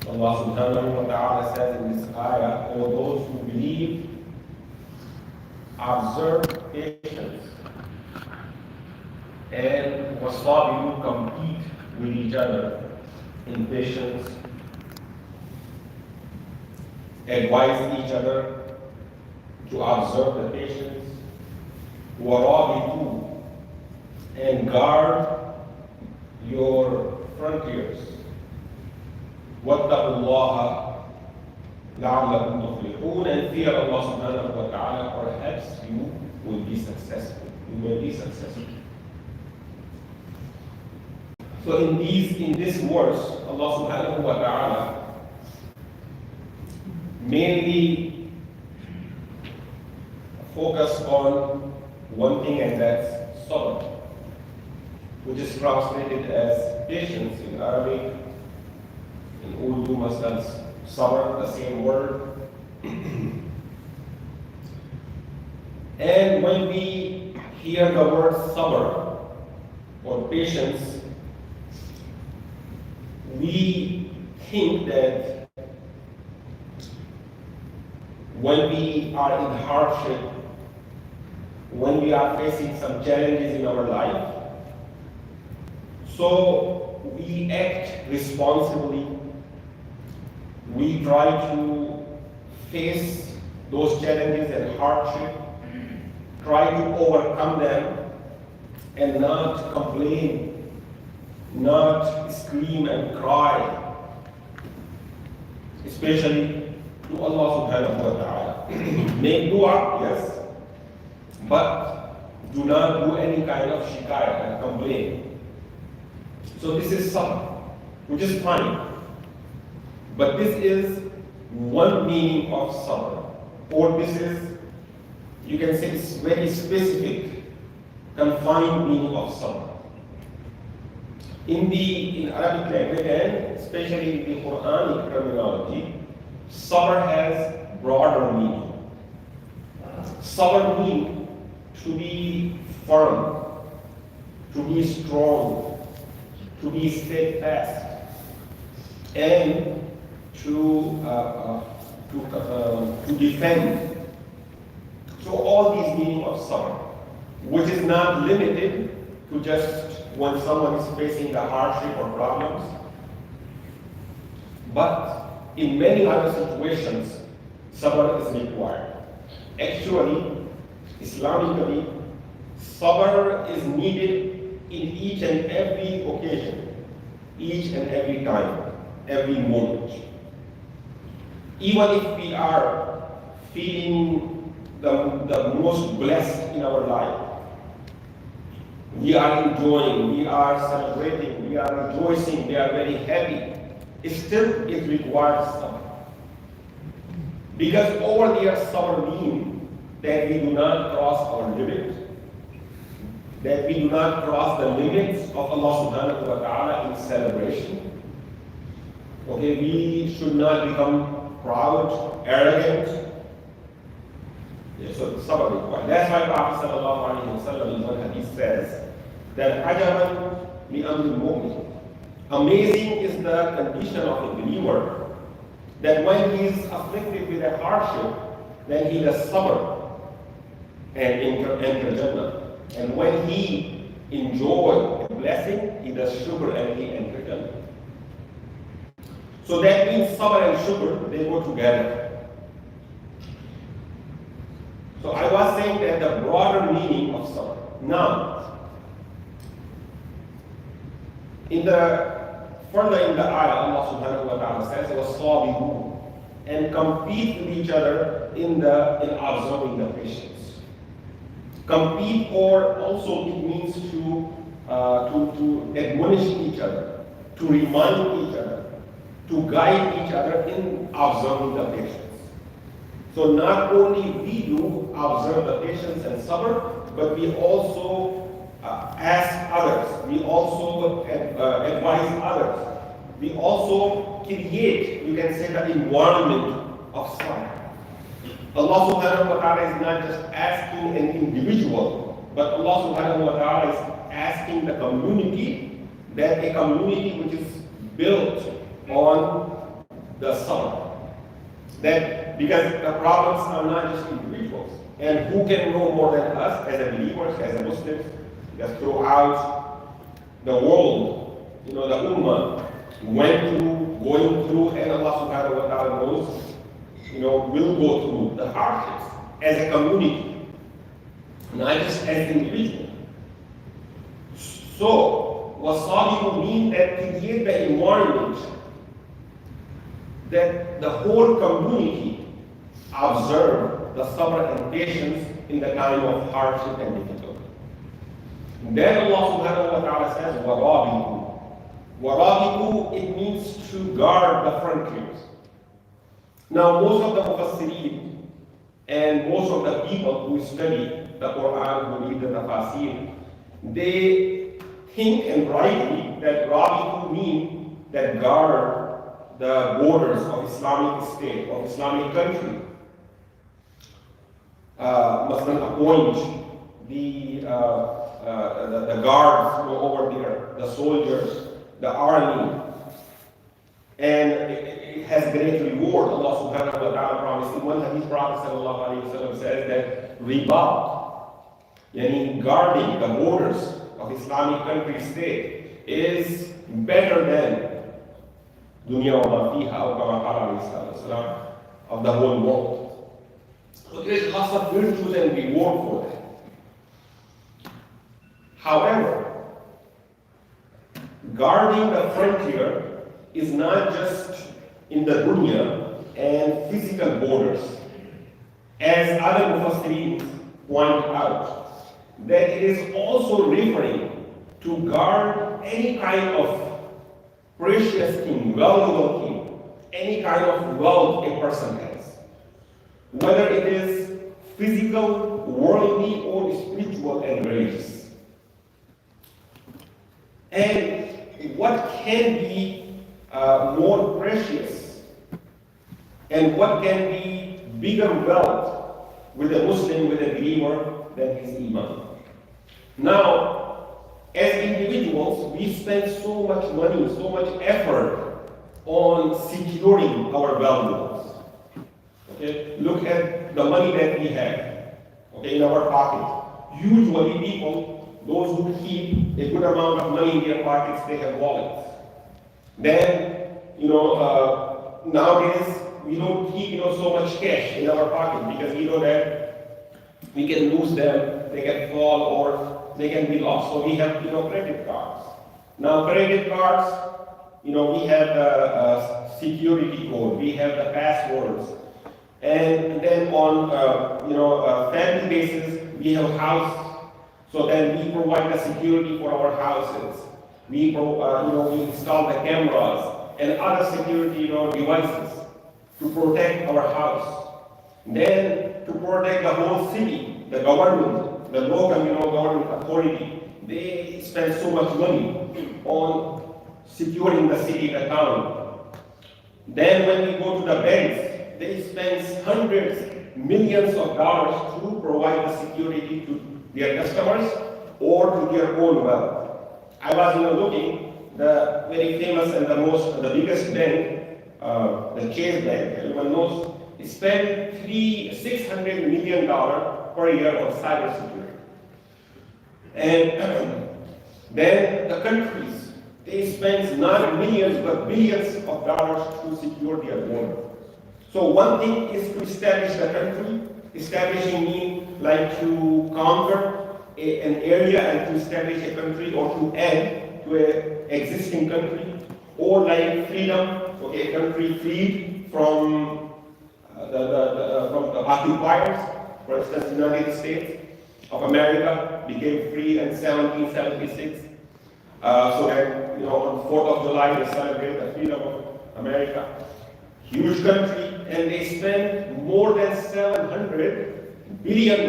Allah subhanahu wa ta'ala says in this ayah, "O those who believe, observe patience, and wasabiru, compete with each other in patience, advise each other to observe the patience, warabitu, and guard your frontiers, wattaqullaha la'allakum tuflihun, and fear Allah subhanahu wa ta'ala, perhaps you will be successful. You will be successful." So in this verse, Allah subhanahu wa ta'ala mainly focus on one thing, and that's sabr, which is translated as patience in Arabic. In Urdu, maslan, sabr, the same word. And when we hear the word sabr or patience, we think that when we are in hardship, when we are facing some challenges in our life, so we act responsibly. We try to face those challenges and hardship, try to overcome them, and not complain, not scream and cry, especially to Allah subhanahu wa ta'ala. Make dua, yes, but do not do any kind of shikayat and complain. So this is sabr, which is fine. But this is one meaning of sabr, or this is, you can say, it's very specific, confined meaning of sabr. In Arabic language, and especially in the Quranic terminology, sabr has broader meaning. Sabr means to be firm, to be strong, to be steadfast, and to defend. So all these meaning of sabr, which is not limited to just when someone is facing a hardship or problems, but in many other situations, sabr is required. Actually, Islamically, sabr is needed in each and every occasion, each and every time, every moment. Even if we are feeling the most blessed in our life, we are enjoying, we are celebrating, we are rejoicing, we are very happy, still it requires sabr. Because over there, sabr means that we do not cross our limit, that we do not cross the limits of Allah subhanahu wa ta'ala in celebration. Okay, we should not become proud, arrogant. Yeah, so sabr required. That's why Prophet sallallahu alaihi wasallam in one hadith says that ajaban li amril mu'min. Amazing is the condition of a believer, that when he is afflicted with a hardship, then he does sabr and enter Jannah. And when he enjoys a blessing, he does shukr and he enters Jannah. So that means sabr and shukr, they go together. So I was saying that the broader meaning of sabr. Now, further in the ayah, Allah subhanahu wa ta'ala says, وَالصَّابِرُونَ, and compete with each other in observing the patience. Compete, or also it means to admonish each other, to remind each other, to guide each other in observing the patience. So not only we do observe the patience and sabr, but we also ask others, we also advise others, we also create, you can say, the environment of sabr. Allah subhanahu wa ta'ala is not just asking an individual, but Allah subhanahu wa ta'ala is asking the community, that a community which is built on the sabr. That because the problems are not just individuals, and who can know more than us as a believers, as a Muslims, because throughout the world, the ummah going through, and Allah subhanahu wa ta'ala knows, will go through the hardships as a community, not just as individuals. So, wasabihu means that create the environment that the whole community observe the sabr and patience in the time of hardship and difficulty. Then Allah subhanahu wa ta'ala says, warabihu. Warabihu, it means to guard the frontiers. Now, most of the mufassirin and most of the people who study the Quran, who read the tafsir, they think and rightly that Rabihu means that guard the borders of Islamic state, of Islamic country. Must appoint the guards over there, the soldiers, the army, and it has great reward. Allah subhanahu wa ta'ala promised. In one hadith, Prophet sallallahu alayhi wa sallam says that ribat, yani guarding the borders of Islamic country state, is better than dunya wa ma fiha, or kama qala alayhi salam, of the whole world. So there is lots of virtues and reward for that. However, guarding the frontier is not just in the dunya and physical borders, as other mufassirin point out, that it is also referring to guard any kind of precious thing, valuable thing, any kind of wealth a person has, whether it is physical, worldly, or spiritual and religious. And what can be more precious and what can be bigger wealth with a Muslim, with a believer, than his iman? Now, as individuals, we spend so much money, so much effort on securing our valuables. Okay, look at the money that we have, in our pocket. Usually, people, those who keep a good amount of money in their pockets, they have wallets. Then, nowadays we don't keep so much cash in our pocket because we know that we can lose them, they can fall, or they can be lost. So we have credit cards. Now credit cards, we have the security code, we have the passwords, and then on family basis we have a house. So then we provide the security for our houses. We install the cameras and other security devices to protect our house. Then to protect the whole city, the government, the local government authority, they spend so much money on securing the city, the town. Then when we go to the banks, they spend hundreds, millions of dollars to provide the security to their customers or to their own wealth. I was looking, the very famous and the biggest bank, the Chase Bank, everyone knows, spend $600 million per year on cybersecurity. And then the countries, they spend not millions but billions of dollars to secure their border. So one thing is to establish the country. Establishing means like to conquer an area and to establish a country, or to add to an existing country, or like freedom, a country freed from the occupiers. For instance, the United States of America became free in 1776. So that on 4th of July they celebrate the freedom of America. Huge country, and they spend more than $700 billion,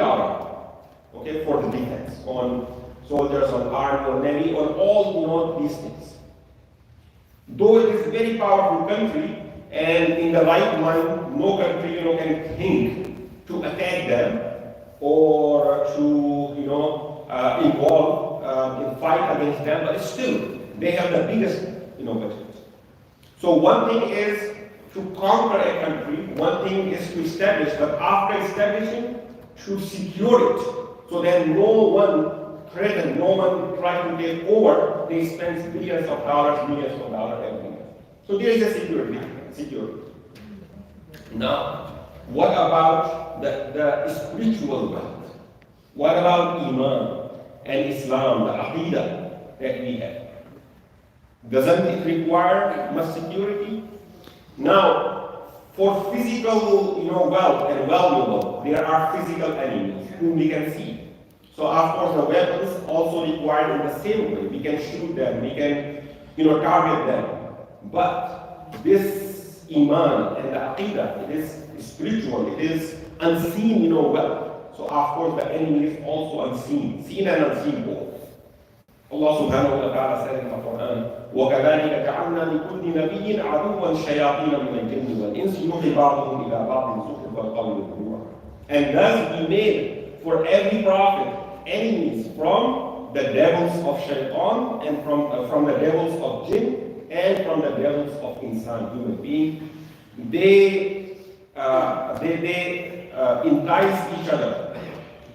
for the defense, on soldiers, on army, on navy, on all these things. Though it is a very powerful country, and in the right mind, no country can think to attack them or to involve in fight against them, but still they have the biggest budget. So one thing is to conquer a country, one thing is to establish, but after establishing, to secure it, so that no one threaten, no one try to take over. They spend billions of dollars, millions of dollars every year. So there is a security. Now, what about the spiritual wealth? What about Iman and Islam, the Aqidah that we have? Doesn't it require much security? Now, for physical, wealth and valuable, there are physical enemies whom we can see. So of course the weapons also required in the same way. We can shoot them, we can, target them. But this Iman and the Aqidah, it is spiritual, it is unseen, wealth. So of course the enemy is also unseen, seen and unseen both. Allah subhanahu wa ta'ala said in the Quran, وَكَذَلِكَ جَعَلْنَا لِكُلِّ نَبِيٍّ عَدُوًّا شَيَاطِينَ مِنَ الْجِنِّ وَالْإِنسِ يُوحِي بَعْضُهُمْ إِلَى بَعْضٍ زُخْرُفَ الْقَوْلِ غُرُورًا. And thus we made for every prophet enemies from the devils of shaitan and from the devils of jinn and from the devils of insan, human being. They entice each other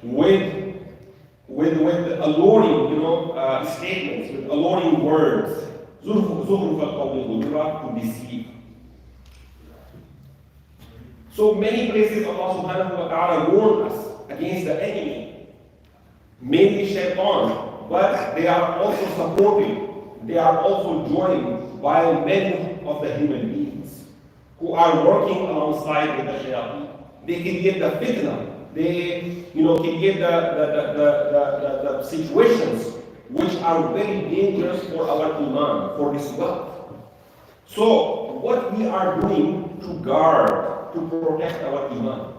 with alluring, statements, with alluring words, to deceive. So many places Allah subhanahu wa ta'ala warned us against the enemy, mainly shaitan, but they are also supported, they are also joined by many of the human beings who are working alongside with the shayateen. They create the fitna, they create the situations which are very dangerous for our iman, for this wealth. So what we are doing to guard, to protect our iman?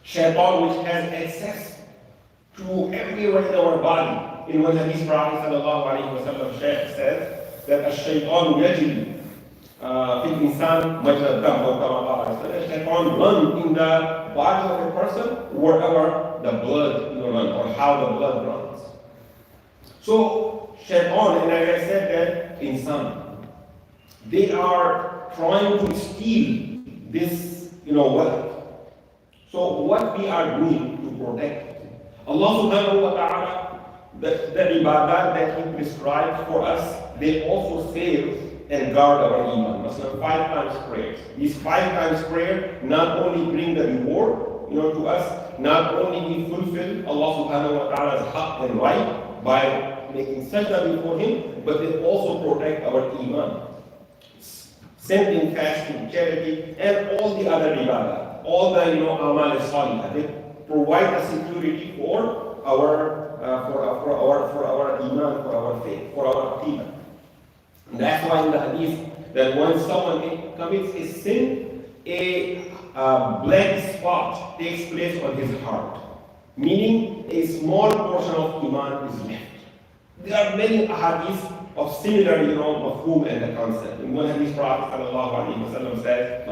Shaitan, which has access to everywhere in our body. In one hadith, Prophet sallallahu alaihi wasallam says that a shaitan yajri في الإنسان مجرى الدم أو كما قال عليه الصلاة والسلام. Shaitan runs in the body of a person wherever the blood runs, or how the blood runs. So shaitan, and as I said that insan, they are trying to steal this wealth. So what we are doing to protect Allah subhanahu wa ta'ala, the ibadat that He prescribed for us, they also save and guard our iman. Masala 5 times prayers. These 5 times prayer not only bring the reward, to us, not only we fulfill Allah subhanahu wa ta'ala's haqq and right by making sajda before Him, but they also protect our iman. Sending fasting, charity, and all the other ibadah, all the amal salihah, they provide the security for our iman, for our faith, for our aqidah. That's why in the hadith that when someone commits a sin, a blank spot takes place on his heart, meaning a small portion of iman is left. There are many hadiths of similar, mafhum and the concept. In one hadith, Prophet sallallahu alaihi wasallam says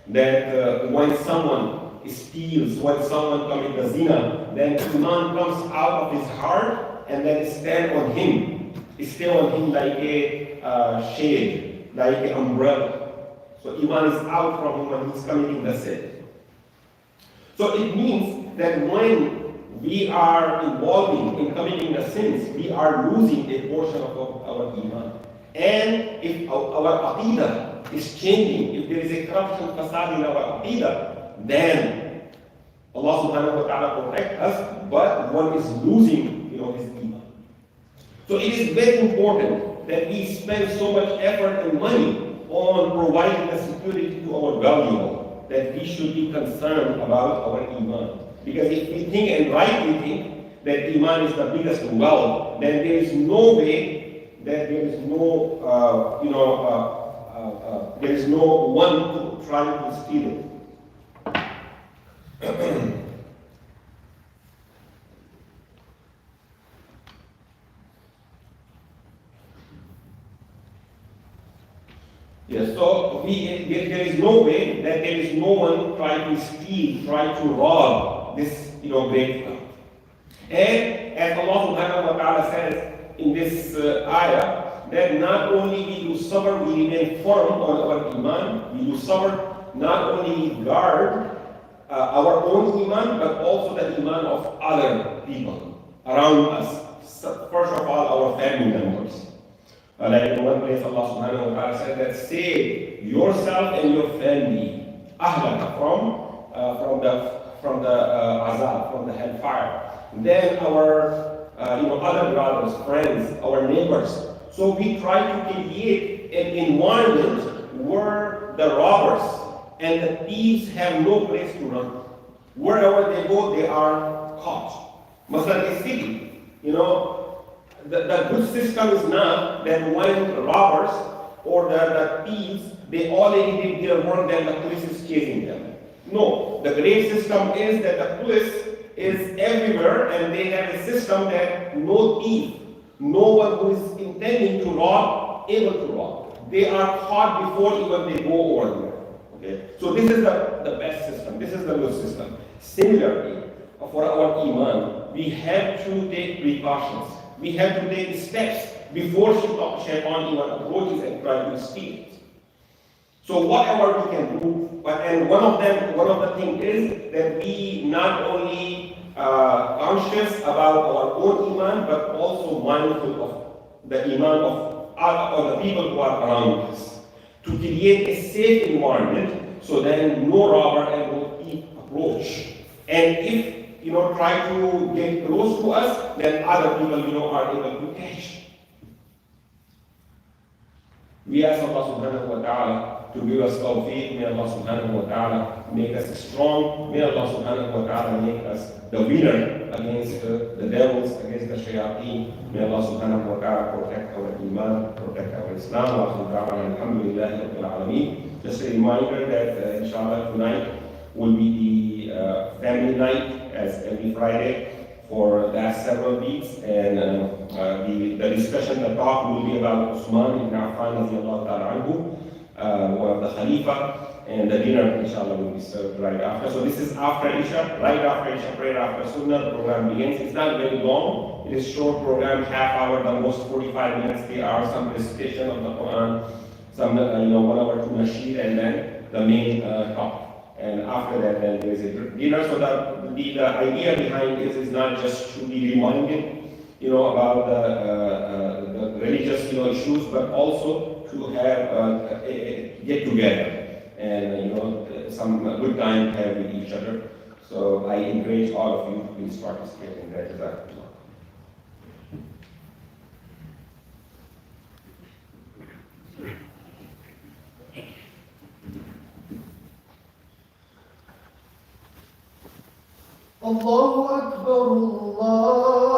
that when someone steals, when someone commits the zina, then iman comes out of his heart and then stay on him like a shade, like an umbrella. So iman is out from him when he's committing the sin. So it means that when we are involving in committing the sins, we are losing a portion of our iman. And if our aqidah is changing, if there is a corruption facade in our aqidah, then Allah subhanahu wa ta'ala protect us, but one is losing his iman. So it is very important that we spend so much effort and money on providing the security to our valuable, that we should be concerned about our iman. Because if we think and rightly think that iman is the biggest wealth, then there is no way that there is no one to try to steal it. Yes, so there is no way that there is no one trying to steal, trying to rob this great wealth. And as Allah subhanahu wa ta'ala says in this ayah, that not only we do sabr, we remain firm on our iman, we do sabr, not only guard our own iman, but also the iman of other people around us. So first of all, our family members. Like in one place, Allah subhanahu wa ta'ala said that save yourself and your family, ahlaka, from the azab, from the hellfire. Then our other brothers, friends, our neighbors. So we try to create an environment where the robbers and the thieves have no place to run. Wherever they go, they are caught. Masala is city. The good system is not that when robbers or the thieves, they already did their work, then the police is chasing them. No, the great system is that the police is everywhere and they have a system that no thief, no one who is intending to rob, able to rob. They are caught before even they go over there. Okay? So this is the best system. This is the good system. Similarly, for our iman, we have to take precautions. We have to take steps before shaitan even approaches and tries to steal it. So whatever we can do, and one of the things is that we not only conscious about our own iman, but also mindful of the iman of the people who are around us, to create a safe environment so then no robber and no thief approach. And if try to get close to us, then other people are able to catch. We ask Allah subhanahu wa ta'ala to give us tawfiq. May Allah subhanahu wa ta'ala make us strong. May Allah subhanahu wa ta'ala make us the winner against the devils, against the shayateen. May Allah subhanahu wa ta'ala protect our iman, protect our Islam. Alhamdulillahi rabbil alameen. Just a reminder that inshallah tonight will be the family night as every Friday for the last several weeks, and the discussion, the talk will be about Usman ibn Affan radiallahu ta'ala anhu, one of the Khalifa, and the dinner inshallah will be served right after. So this is after Isha, right after Isha, prayer after Sunnah, the program begins. It's not very long, it is short program, half hour, the most 45 minutes. There are some recitation of the Quran, some 1 hour to nasheed, and then the main talk. And after that, then there is a dinner. So the idea behind this is not just to be reminded, about the religious, issues, but also to have a get together and some good time to have with each other. So I encourage all of you to please participate in that. الله أكبر الله